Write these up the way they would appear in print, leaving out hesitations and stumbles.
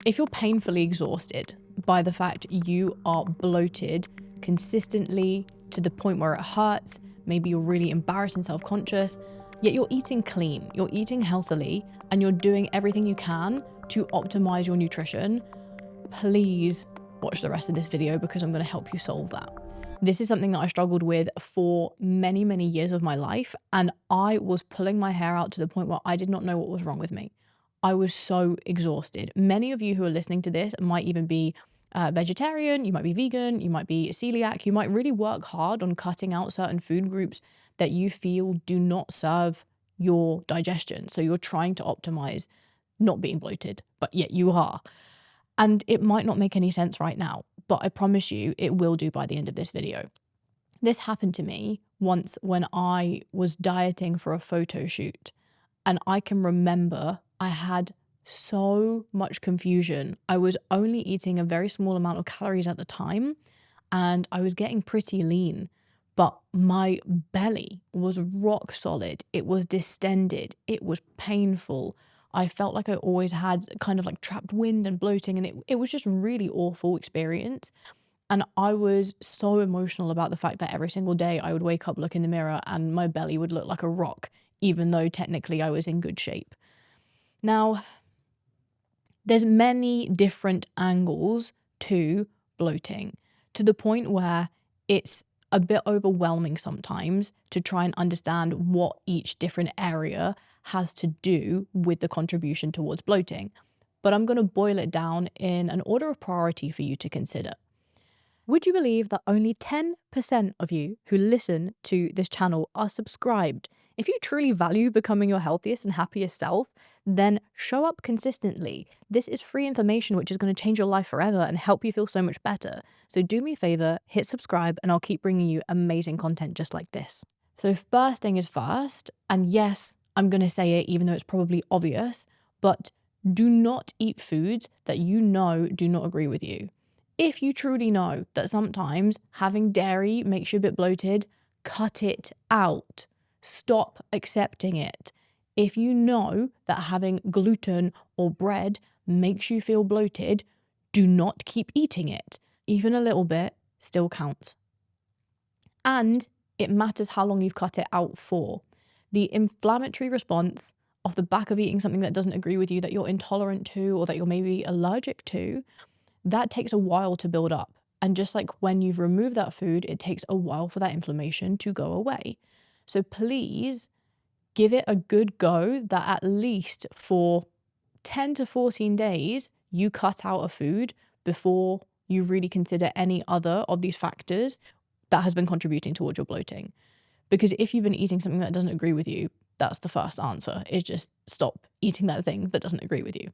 If you're painfully exhausted by the fact you are bloated consistently to the point where it hurts, maybe you're really embarrassed and self-conscious, yet you're eating clean, you're eating healthily, and you're doing everything you can to optimize your nutrition, please watch the rest of this video because I'm going to help you solve that. This is something that I struggled with for many, many years of my life, and I was pulling my hair out to the point where I did not know what was wrong with me. I was so exhausted. Many of you who are listening to this might even be vegetarian, you might be vegan, you might be celiac, you might really work hard on cutting out certain food groups that you feel do not serve your digestion. So you're trying to optimize not being bloated, but yet you are. And it might not make any sense right now, but I promise you it will do by the end of this video. This happened to me once when I was dieting for a photo shoot, and I can remember I had so much confusion. I was only eating a very small amount of calories at the time, and I was getting pretty lean, but my belly was rock solid. It was distended. It was painful. I felt like I always had kind of like trapped wind and bloating, and it was just a really awful experience. And I was so emotional about the fact that every single day I would wake up, look in the mirror, and my belly would look like a rock, even though technically I was in good shape. Now, there's many different angles to bloating, to the point where it's a bit overwhelming sometimes to try and understand what each different area has to do with the contribution towards bloating. But I'm going to boil it down in an order of priority for you to consider. Would you believe that only 10% of you who listen to this channel are subscribed? If you truly value becoming your healthiest and happiest self, then show up consistently. This is free information which is going to change your life forever and help you feel so much better. So do me a favor, hit subscribe, and I'll keep bringing you amazing content just like this. So first thing is first, and yes, I'm going to say it even though it's probably obvious, but do not eat foods that you know do not agree with you. If you truly know that sometimes having dairy makes you a bit bloated, cut it out. Stop accepting it. If you know that having gluten or bread makes you feel bloated, do not keep eating it. Even a little bit still counts. And it matters how long you've cut it out for. The inflammatory response off the back of eating something that doesn't agree with you, that you're intolerant to, or that you're maybe allergic to, that takes a while to build up. And just like when you've removed that food, it takes a while for that inflammation to go away. So please give it a good go that at least for 10 to 14 days, you cut out a food before you really consider any other of these factors that has been contributing towards your bloating. Because if you've been eating something that doesn't agree with you, that's the first answer, is just stop eating that thing that doesn't agree with you.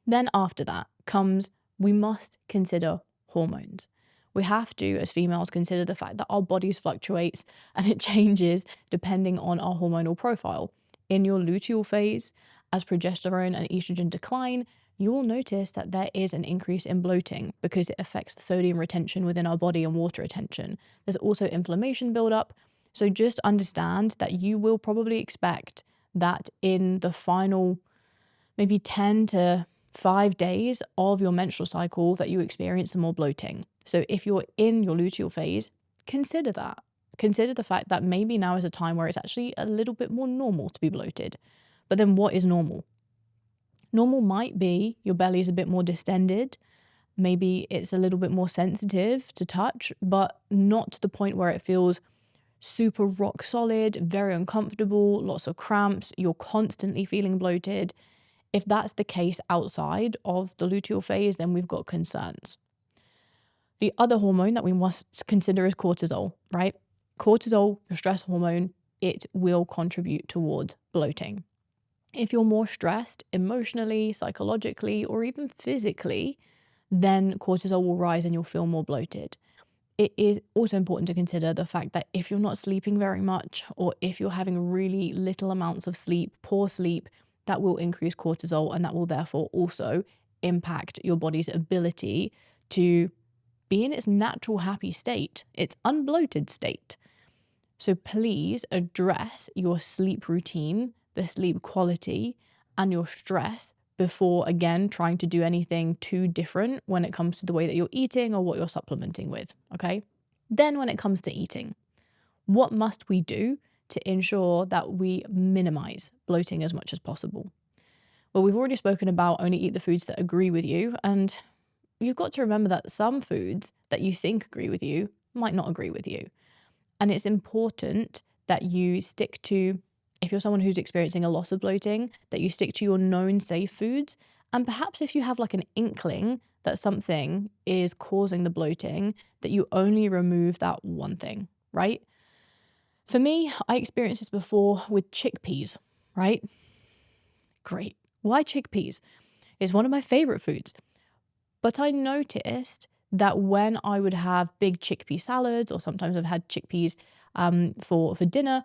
Then after that comes, we must consider hormones. We have to, as females, consider the fact that our bodies fluctuates and it changes depending on our hormonal profile. In your luteal phase, as progesterone and estrogen decline, you will notice that there is an increase in bloating because it affects the sodium retention within our body and water retention. There's also inflammation buildup. So just understand that you will probably expect that in the final maybe 10 to 5 days of your menstrual cycle that you experience some more bloating. So if you're in your luteal phase, consider that. Consider the fact that maybe now is a time where it's actually a little bit more normal to be bloated. But then what is normal? Normal might be your belly is a bit more distended. Maybe it's a little bit more sensitive to touch, but not to the point where it feels super rock solid, very uncomfortable, lots of cramps, you're constantly feeling bloated. If that's the case outside of the luteal phase, then we've got concerns. The other hormone that we must consider is cortisol, right? Cortisol, your stress hormone, it will contribute towards bloating. If you're more stressed emotionally, psychologically, or even physically, then cortisol will rise and you'll feel more bloated. It is also important to consider the fact that if you're not sleeping very much, or if you're having really little amounts of sleep, poor sleep, that will increase cortisol, and that will therefore also impact your body's ability to be in its natural happy state, its unbloated state. So please address your sleep routine, the sleep quality, and your stress before, again, trying to do anything too different when it comes to the way that you're eating or what you're supplementing with, okay? Then when it comes to eating, what must we do to ensure that we minimize bloating as much as possible? Well, we've already spoken about only eat the foods that agree with you, and you've got to remember that some foods that you think agree with you might not agree with you. And it's important that you stick to, if you're someone who's experiencing a loss of bloating, that you stick to your known safe foods. And perhaps if you have like an inkling that something is causing the bloating, that you only remove that one thing, right? For me, I experienced this before with chickpeas, right? Great. Why chickpeas? It's one of my favorite foods. But I noticed that when I would have big chickpea salads, or sometimes I've had chickpeas for dinner,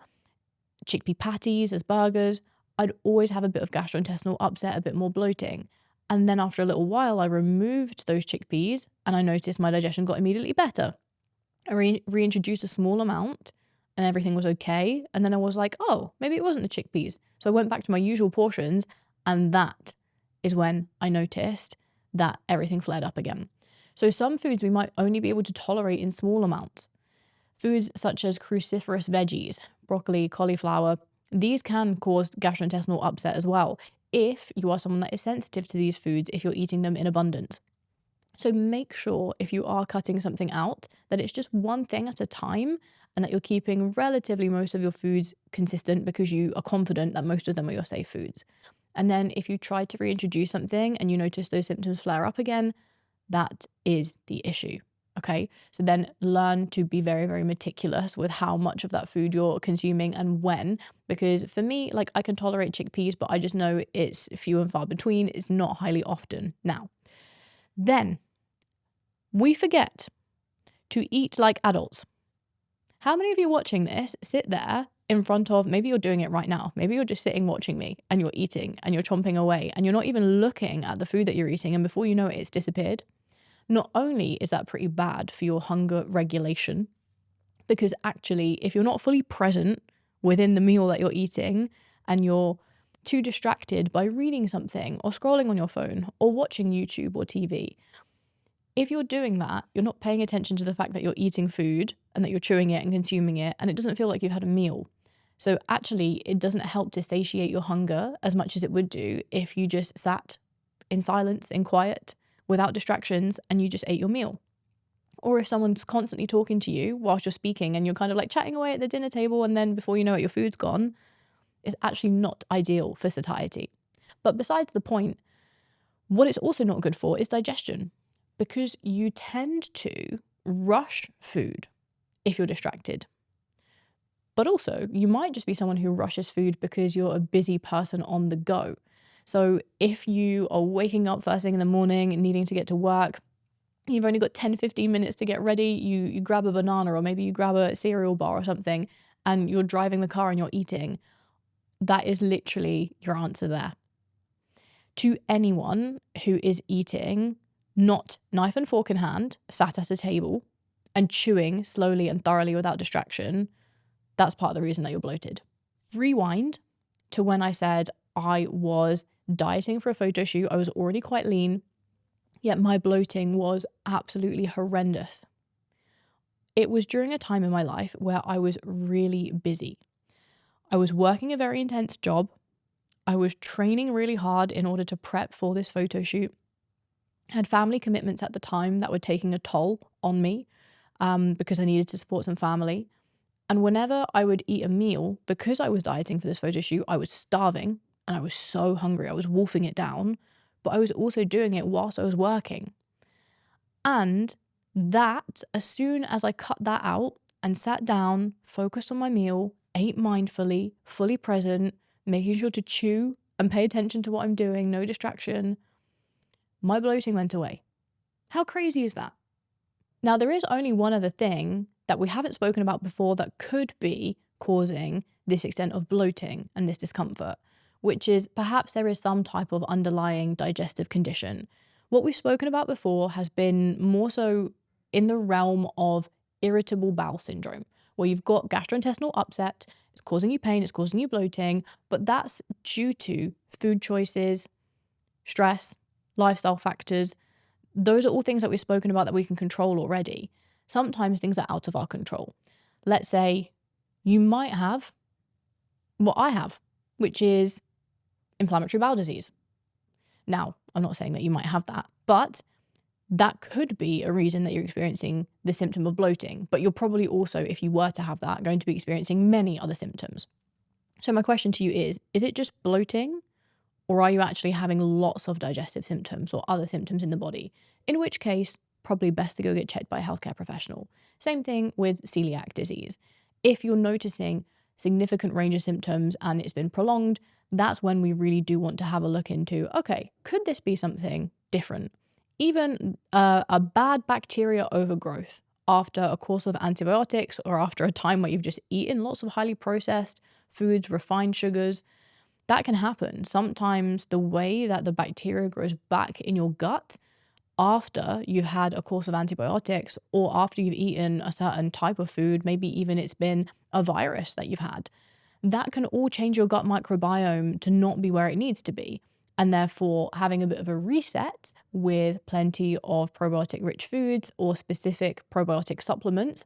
chickpea patties as burgers, I'd always have a bit of gastrointestinal upset, a bit more bloating. And then after a little while, I removed those chickpeas and I noticed my digestion got immediately better. I reintroduced a small amount and everything was okay. And then I was like, oh, maybe it wasn't the chickpeas. So I went back to my usual portions, and that is when I noticed that everything flared up again. So some foods we might only be able to tolerate in small amounts. Foods such as cruciferous veggies, broccoli, cauliflower, these can cause gastrointestinal upset as well if you are someone that is sensitive to these foods, if you're eating them in abundance. So make sure if you are cutting something out that it's just one thing at a time, and that you're keeping relatively most of your foods consistent because you are confident that most of them are your safe foods. And then if you try to reintroduce something and you notice those symptoms flare up again, that is the issue. Okay, so then learn to be very, very meticulous with how much of that food you're consuming and when. Because for me, like, I can tolerate chickpeas, but I just know it's few and far between. It's not highly often now. Then we forget to eat like adults. How many of you watching this sit there in front of, maybe you're doing it right now, maybe you're just sitting watching me and you're eating and you're chomping away and you're not even looking at the food that you're eating, and before you know it, it's disappeared? Not only is that pretty bad for your hunger regulation, because actually if you're not fully present within the meal that you're eating and you're too distracted by reading something or scrolling on your phone or watching YouTube or TV, if you're doing that, you're not paying attention to the fact that you're eating food and that you're chewing it and consuming it, and it doesn't feel like you've had a meal. So actually, it doesn't help to satiate your hunger as much as it would do if you just sat in silence, in quiet, without distractions, and you just ate your meal. Or if someone's constantly talking to you whilst you're speaking and you're kind of like chatting away at the dinner table, and then before you know it, your food's gone, it's actually not ideal for satiety. But besides the point, what it's also not good for is digestion, because you tend to rush food if you're distracted. But also, you might just be someone who rushes food because you're a busy person on the go. So if you are waking up first thing in the morning and needing to get to work, you've only got 10-15 minutes to get ready, you grab a banana, or maybe you grab a cereal bar or something, and you're driving the car and you're eating, that is literally your answer there. To anyone who is eating not knife and fork in hand, sat at a table, and chewing slowly and thoroughly without distraction, that's part of the reason that you're bloated. Rewind to when I said I was dieting for a photo shoot. I was already quite lean, yet my bloating was absolutely horrendous. It was during a time in my life where I was really busy. I was working a very intense job. I was training really hard in order to prep for this photo shoot. I had family commitments at the time that were taking a toll on me because I needed to support some family. And whenever I would eat a meal, because I was dieting for this photo shoot, I was starving and I was so hungry. I was wolfing it down, but I was also doing it whilst I was working. And that, as soon as I cut that out and sat down, focused on my meal, ate mindfully, fully present, making sure to chew and pay attention to what I'm doing, no distraction, my bloating went away. How crazy is that? Now, there is only one other thing that we haven't spoken about before that could be causing this extent of bloating and this discomfort, which is perhaps there is some type of underlying digestive condition. What we've spoken about before has been more so in the realm of irritable bowel syndrome, where you've got gastrointestinal upset, it's causing you pain, it's causing you bloating, but that's due to food choices, stress, lifestyle factors. Those are all things that we've spoken about that we can control already. Sometimes things are out of our control. Let's say you might have what I have, which is inflammatory bowel disease. Now, I'm not saying that you might have that, but that could be a reason that you're experiencing the symptom of bloating. But you're probably also, if you were to have that, going to be experiencing many other symptoms. So my question to you is it just bloating? Or are you actually having lots of digestive symptoms or other symptoms in the body? In which case, probably best to go get checked by a healthcare professional. Same thing with celiac disease. If you're noticing significant range of symptoms and it's been prolonged, that's when we really do want to have a look into, okay, could this be something different? Even a bad bacteria overgrowth after a course of antibiotics or after a time where you've just eaten lots of highly processed foods, refined sugars, that can happen. Sometimes the way that the bacteria grows back in your gut after you've had a course of antibiotics or after you've eaten a certain type of food, maybe even it's been a virus that you've had, that can all change your gut microbiome to not be where it needs to be. And therefore, having a bit of a reset with plenty of probiotic-rich foods or specific probiotic supplements,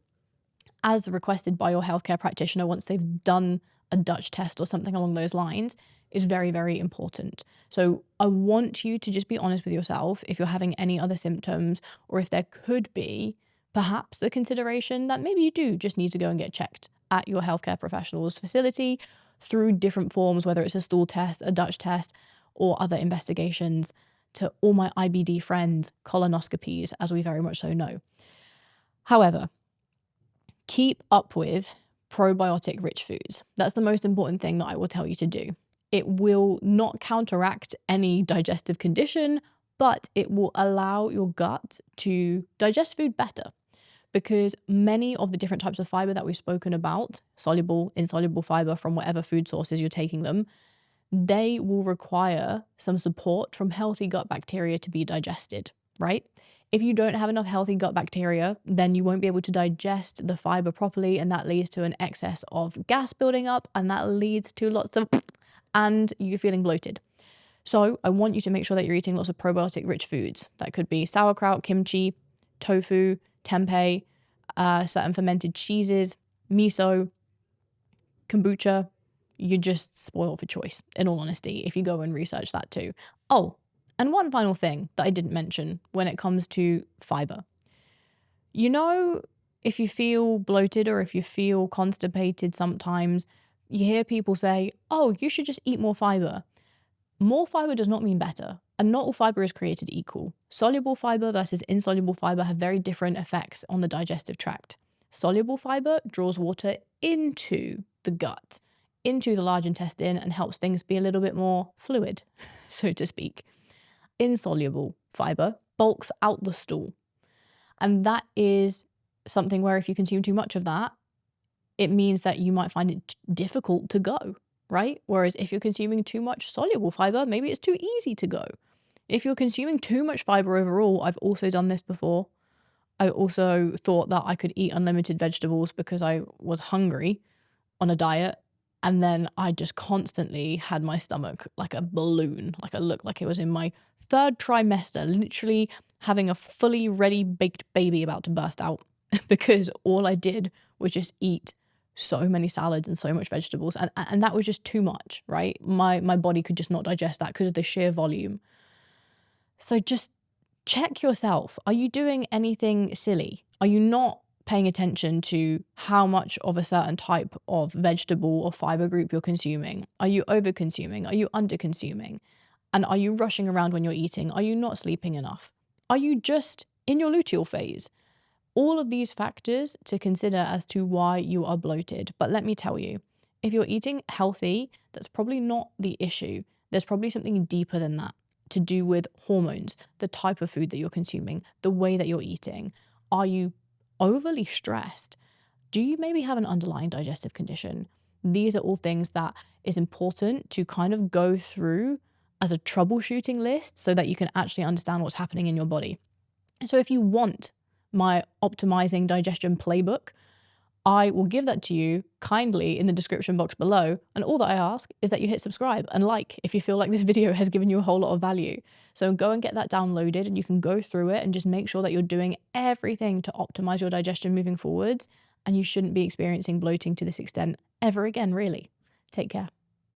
as requested by your healthcare practitioner once they've done a Dutch test or something along those lines, is very, very important. So I want you to just be honest with yourself if you're having any other symptoms or if there could be perhaps the consideration that maybe you do just need to go and get checked at your healthcare professional's facility through different forms, whether it's a stool test, a Dutch test, or other investigations. To all my IBD friends, colonoscopies, as we very much so know. However, keep up with probiotic-rich foods. That's the most important thing that I will tell you to do. It will not counteract any digestive condition, but it will allow your gut to digest food better. Because many of the different types of fiber that we've spoken about, soluble, insoluble fiber from whatever food sources you're taking them, they will require some support from healthy gut bacteria to be digested, right? If you don't have enough healthy gut bacteria, then you won't be able to digest the fiber properly, and that leads to an excess of gas building up, and that leads to lots of and you're feeling bloated. So I want you to make sure that you're eating lots of probiotic-rich foods. That could be sauerkraut, kimchi, tofu, tempeh, certain fermented cheeses, miso, kombucha. You're just spoiled for choice, in all honesty, if you go and research that too. Oh, and one final thing that I didn't mention when it comes to fiber. You know, if you feel bloated or if you feel constipated sometimes, you hear people say, oh, you should just eat more fiber. More fiber does not mean better, and not all fiber is created equal. Soluble fiber versus insoluble fiber have very different effects on the digestive tract. Soluble fiber draws water into the gut, into the large intestine, and helps things be a little bit more fluid, so to speak. Insoluble fiber bulks out the stool. And that is something where if you consume too much of that, it means that you might find it difficult to go, right? Whereas if you're consuming too much soluble fiber, maybe it's too easy to go. If you're consuming too much fiber overall, I've also done this before. I also thought that I could eat unlimited vegetables because I was hungry on a diet. And then I just constantly had my stomach like a balloon, like I looked like it was in my third trimester, literally having a fully ready baked baby about to burst out because all I did was just eat so many salads and so much vegetables. And that was just too much, right? My body could just not digest that because of the sheer volume. So just check yourself. Are you doing anything silly? Are you not paying attention to how much of a certain type of vegetable or fiber group you're consuming? Are you over consuming? Are you under consuming? And are you rushing around when you're eating? Are you not sleeping enough? Are you just in your luteal phase? All of these factors to consider as to why you are bloated. But let me tell you, if you're eating healthy, that's probably not the issue. There's probably something deeper than that to do with hormones, the type of food that you're consuming, the way that you're eating. Are you overly stressed? Do you maybe have an underlying digestive condition? These are all things that is important to kind of go through as a troubleshooting list so that you can actually understand what's happening in your body. So if you want my optimizing digestion playbook, I will give that to you kindly in the description box below. And all that I ask is that you hit subscribe and like if you feel like this video has given you a whole lot of value. So go and get that downloaded and you can go through it and just make sure that you're doing everything to optimize your digestion moving forwards. And you shouldn't be experiencing bloating to this extent ever again, really. Take care.